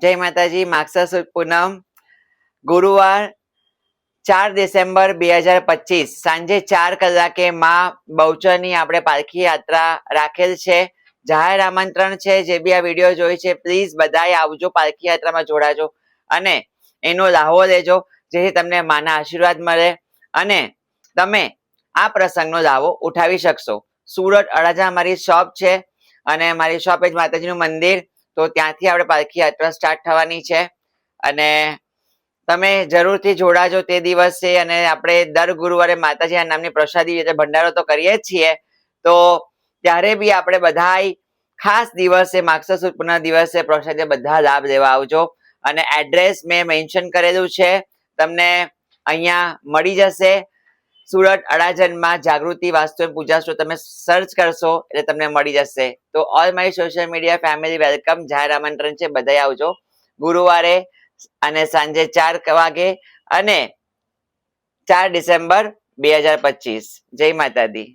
જય માતાજી. માગસર સુદ પૂનમ, ગુરુવાર 4 ડિસેમ્બર 2025 સાંજે 4 કલાકે માં બહુચરની આપણે પાલખી યાત્રા રાખેલ છે. જાહેર આમંત્રણ છે. જે બી આ વિડીયો જોઈ છે પ્લીઝ બધાએ આવજો, પાલખી યાત્રામાં જોડાજો અને એનો લાહો લેજો, જેથી તમને માના આશીર્વાદ મળે અને તમે આ પ્રસંગનો લાભો ઉઠાવી શકશો. સુરત અડાજણ મારી શોપ છે અને મારી શોપ જ માતાજીનું મંદિર, તો ત્યાંથી આપણે પાલખી યાત્રા સ્ટાર્ટ થવાની છે અને તમે જરૂરથી જોડાજો તે દિવસે. અને આપણે દર ગુરુવારે માતાજીના નામની પ્રસાદી એટલે ભંડારો તો કરીએ જ છીએ, તો ત્યારે બી આપણે બધા ખાસ દિવસે માગસર સુદ પૂનમના દિવસે પ્રસાદી બધા લાભ લેવા આવજો. અને એડ્રેસ મેં મેન્શન કરેલું છે, તમને અહીંયા મળી જશે. સુરત અડાજણમાં જાગૃતિ વાસ્તુ એન્ડ પૂજા સ્ટોર તમે સર્ચ કરશો એટલે તમને મળી જશે. તો all my social media family welcome. જાહેર આમંત્રણ છે, બધા આવજો ગુરુવારે અને સાંજે 4 વાગે અને 4 ડિસેમ્બર 2025. જય માતાજી.